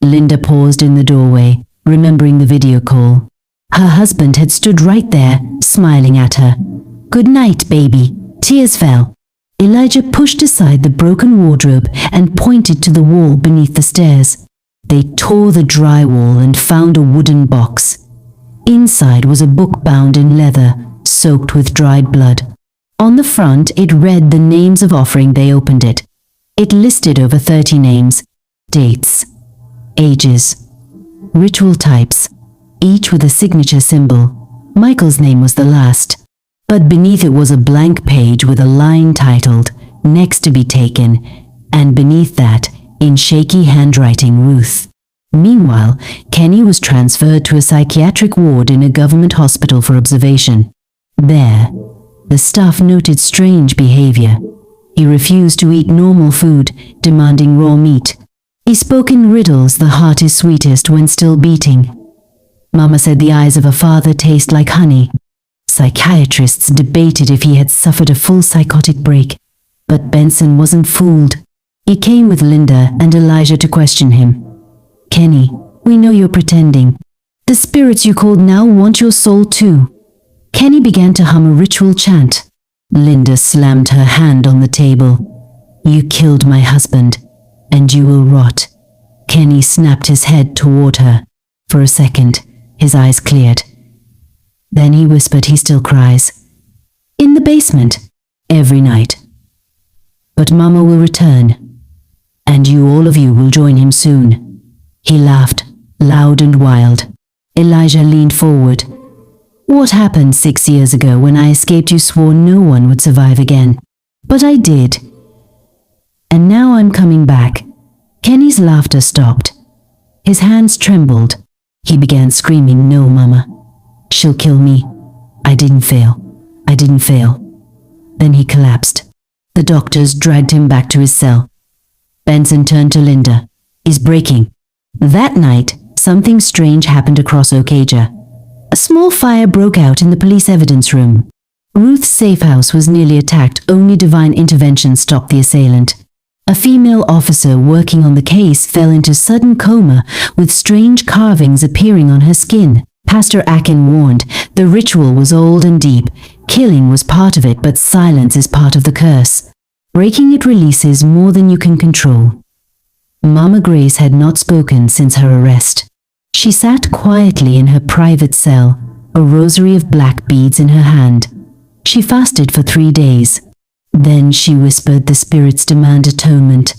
Linda paused in the doorway, remembering the video call. Her husband had stood right there, smiling at her. "Good night, baby." Tears fell. Elijah pushed aside the broken wardrobe and pointed to the wall beneath the stairs. They tore the drywall and found a wooden box. Inside was a book bound in leather, soaked with dried blood. On the front, it read the names of offering. They opened it. It listed over 30 names, dates, ages, ritual types, each with a signature symbol. Michael's name was the last, but beneath it was a blank page with a line titled, "Next to be taken," and beneath that, in shaky handwriting, Ruth. Meanwhile, Kenny was transferred to a psychiatric ward in a government hospital for observation. There, the staff noted strange behavior. He refused to eat normal food, demanding raw meat. He spoke in riddles. The heart is sweetest when still beating. Mama said the eyes of a father taste like honey. Psychiatrists debated if he had suffered a full psychotic break, but Benson wasn't fooled. He came with Linda and Elijah to question him. "Kenny, we know you're pretending. The spirits you called now want your soul too." Kenny began to hum a ritual chant. Linda slammed her hand on the table. "You killed my husband, and you will rot." Kenny snapped his head toward her. For a second, his eyes cleared. Then he whispered, "He still cries. In the basement, every night. But Mama will return, and you, all of you, will join him soon." He laughed, loud and wild. Elijah leaned forward. "What happened 6 years ago when I escaped? You swore no one would survive again. But I did. And now I'm coming back." Kenny's laughter stopped. His hands trembled. He began screaming, "No, Mama. She'll kill me. I didn't fail. I didn't fail." Then he collapsed. The doctors dragged him back to his cell. Benson turned to Linda. "He's breaking." That night, something strange happened across Okeja. A small fire broke out in the police evidence room. Ruth's safe house was nearly attacked. Only divine intervention stopped the assailant. A female officer working on the case fell into sudden coma with strange carvings appearing on her skin. Pastor Akin warned the ritual was old and deep. Killing was part of it, but silence is part of the curse. Breaking it releases more than you can control. Mama Grace had not spoken since her arrest. She sat quietly in her private cell, a rosary of black beads in her hand. She fasted for 3 days. Then she whispered the spirits demand atonement.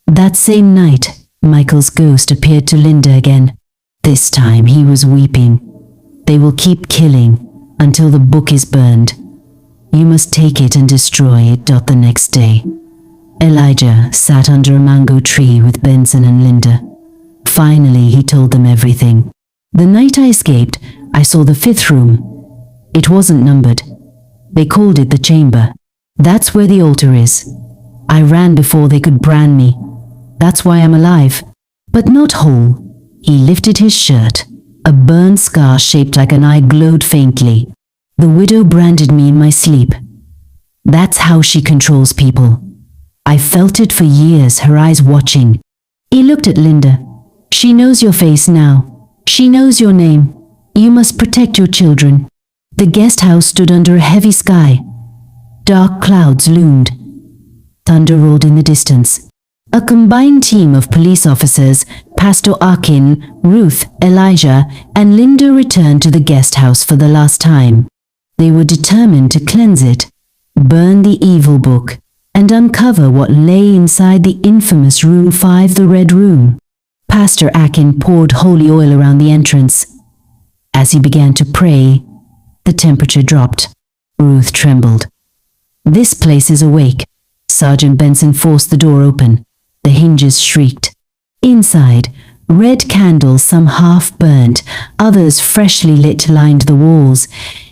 That same night, Michael's ghost appeared to Linda again. This time he was weeping. "They will keep killing until the book is burned. You must take it and destroy it." The next day, Elijah sat under a mango tree with Benson and Linda. Finally, he told them everything. "The night I escaped, I saw the 5th room. It wasn't numbered. They called it the chamber. That's where the altar is. I ran before they could brand me. That's why I'm alive, but not whole." He lifted his shirt. A burn scar shaped like an eye glowed faintly. "The widow branded me in my sleep. That's how she controls people. I felt it for years, her eyes watching." He looked at Linda. "She knows your face now. She knows your name. You must protect your children." The guest house stood under a heavy sky. Dark clouds loomed. Thunder rolled in the distance. A combined team of police officers, Pastor Akin, Ruth, Elijah, and Linda returned to the guest house for the last time. They were determined to cleanse it, burn the evil book, and uncover what lay inside the infamous Room 5, the Red Room. Pastor Akin poured holy oil around the entrance. As he began to pray, the temperature dropped. Ruth trembled. "This place is awake." Sergeant Benson forced the door open. The hinges shrieked. Inside, red candles, some half-burnt, others freshly lit, lined the walls.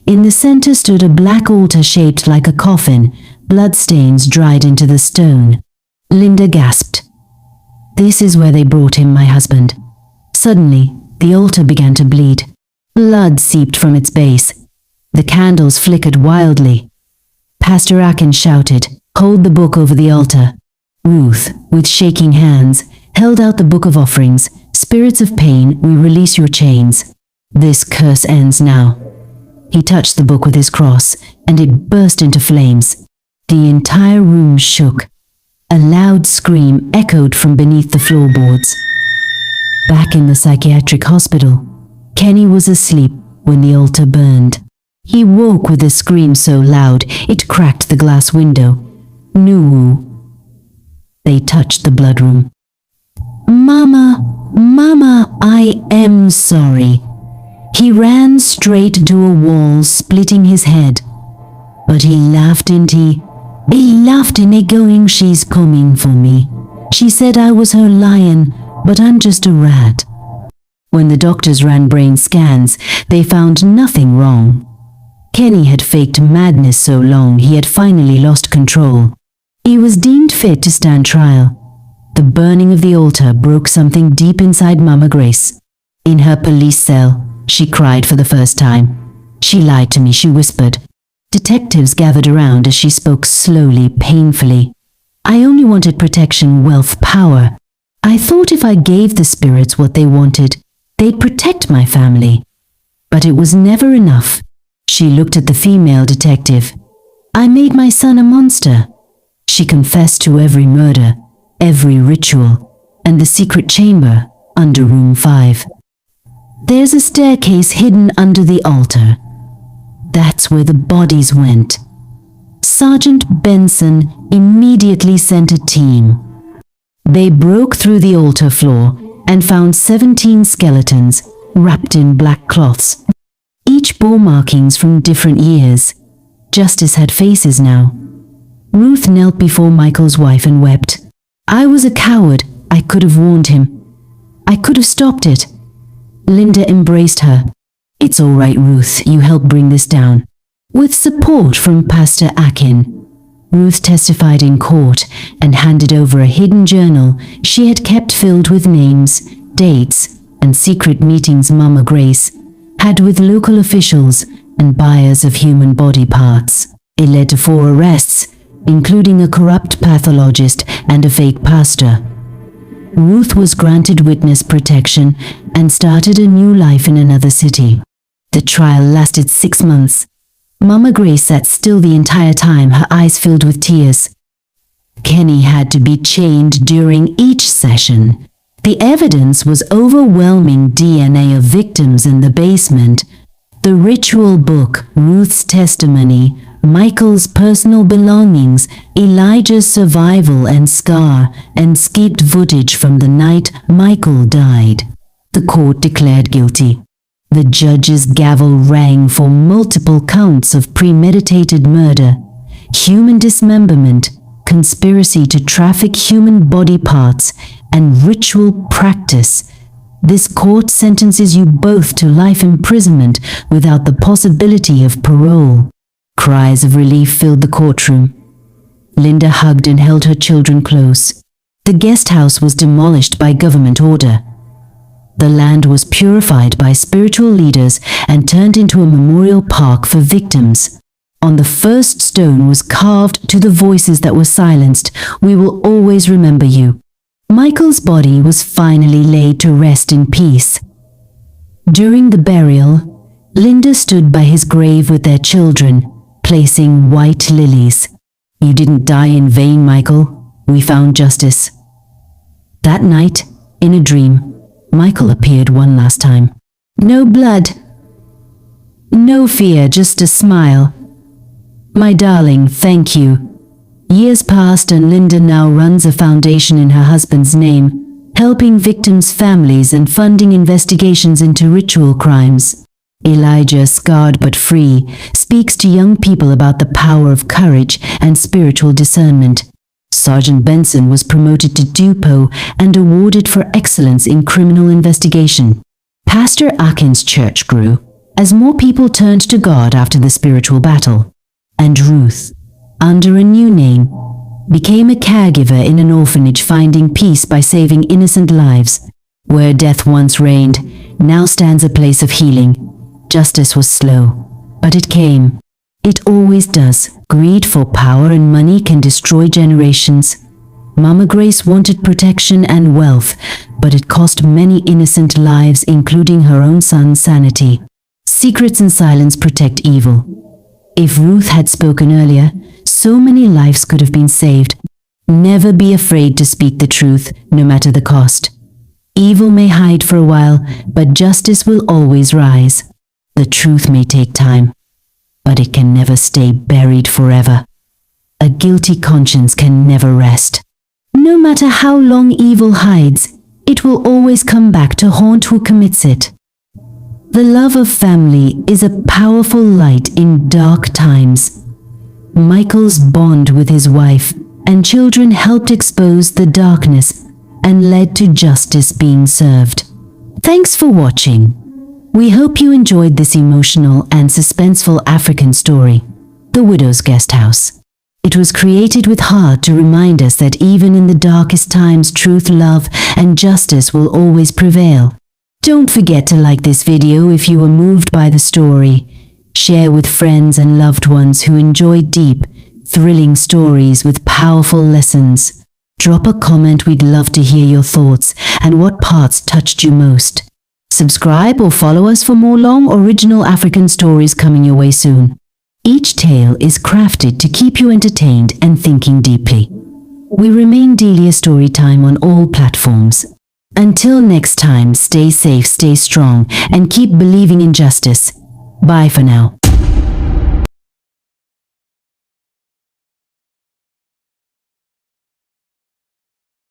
In the center stood a black altar shaped like a coffin, bloodstains dried into the stone. Linda gasped. "This is where they brought him, my husband." Suddenly, the altar began to bleed. Blood seeped from its base. The candles flickered wildly. Pastor Akin shouted, "Hold the book over the altar." Ruth, with shaking hands, held out the book of offerings, Spirits of pain, we release your chains. This curse ends now. He touched the book with his cross, and it burst into flames. The entire room shook. A loud scream echoed from beneath the floorboards. Back in the psychiatric hospital, Kenny was asleep when the altar burned. He woke with a scream so loud it cracked the glass window. Nuwu. They touched the blood room. Mama, I am sorry. He ran straight to a wall, splitting his head. But he laughed, didn't he? He laughed in it, going, she's coming for me. She said I was her lion, but I'm just a rat. When the doctors ran brain scans, they found nothing wrong. Kenny had faked madness so long he had finally lost control. He was deemed fit to stand trial. The burning of the altar broke something deep inside Mama Grace. In her police cell, she cried for the first time. She lied to me, she whispered. Detectives gathered around as she spoke slowly, painfully. I only wanted protection, wealth, power. I thought if I gave the spirits what they wanted, they'd protect my family. But it was never enough. She looked at the female detective. I made my son a monster. She confessed to every murder, every ritual, and the secret chamber under room 5. There's a staircase hidden under the altar. That's where the bodies went. Sergeant Benson immediately sent a team. They broke through the altar floor and found 17 skeletons wrapped in black cloths. Each bore markings from different years. Justice had faces now. Ruth knelt before Michael's wife and wept. I was a coward. I could have warned him. I could have stopped it. Linda embraced her. It's all right, Ruth. You helped bring this down. With support from Pastor Akin. Ruth testified in court and handed over a hidden journal she had kept filled with names, dates, and secret meetings Mama Grace had with local officials and buyers of human body parts. It led to 4 arrests, including a corrupt pathologist and a fake pastor. Ruth was granted witness protection and started a new life in another city. The trial lasted 6 months. Mama Grace sat still the entire time, her eyes filled with tears. Kenny had to be chained during each session. The evidence was overwhelming: DNA of victims in the basement, the ritual book, Ruth's testimony, Michael's personal belongings, Elijah's survival and scar, and skipped footage from the night Michael died. The court declared guilty. The judge's gavel rang for multiple counts of premeditated murder, human dismemberment, conspiracy to traffic human body parts, and ritual practice. This court sentences you both to life imprisonment without the possibility of parole. Cries of relief filled the courtroom. Linda hugged and held her children close. The guest house was demolished by government order. The land was purified by spiritual leaders and turned into a memorial park for victims. On the first stone was carved, to the voices that were silenced, we will always remember you. Michael's body was finally laid to rest in peace. During the burial, Linda stood by his grave with their children, placing white lilies. You didn't die in vain, Michael. We found justice. That night, in a dream, Michael appeared one last time. No blood. No fear, just a smile. My darling, thank you. Years passed and Linda now runs a foundation in her husband's name, helping victims' families and funding investigations into ritual crimes. Elijah, scarred but free, speaks to young people about the power of courage and spiritual discernment. Sergeant Benson was promoted to Dupo and awarded for excellence in criminal investigation. Pastor Akin's church grew as more people turned to God after the spiritual battle. And Ruth, under a new name, became a caregiver in an orphanage, finding peace by saving innocent lives. Where death once reigned, now stands a place of healing. Justice was slow, but it came. It always does. Greed for power and money can destroy generations. Mama Grace wanted protection and wealth, but it cost many innocent lives, including her own son's sanity. Secrets and silence protect evil. If Ruth had spoken earlier, so many lives could have been saved. Never be afraid to speak the truth, no matter the cost. Evil may hide for a while, but justice will always rise. The truth may take time, but it can never stay buried forever. A guilty conscience can never rest. No matter how long evil hides, it will always come back to haunt who commits it. The love of family is a powerful light in dark times. Michael's bond with his wife and children helped expose the darkness and led to justice being served. Thanks for watching. We hope you enjoyed this emotional and suspenseful African story, The Widow's Guesthouse. It was created with heart to remind us that even in the darkest times, truth, love, and justice will always prevail. Don't forget to like this video if you were moved by the story. Share with friends and loved ones who enjoy deep, thrilling stories with powerful lessons. Drop a comment, we'd love to hear your thoughts and what parts touched you most. Subscribe or follow us for more long, original African stories coming your way soon. Each tale is crafted to keep you entertained and thinking deeply. We remain Delia Storytime on all platforms. Until next time, stay safe, stay strong, and keep believing in justice. Bye for now.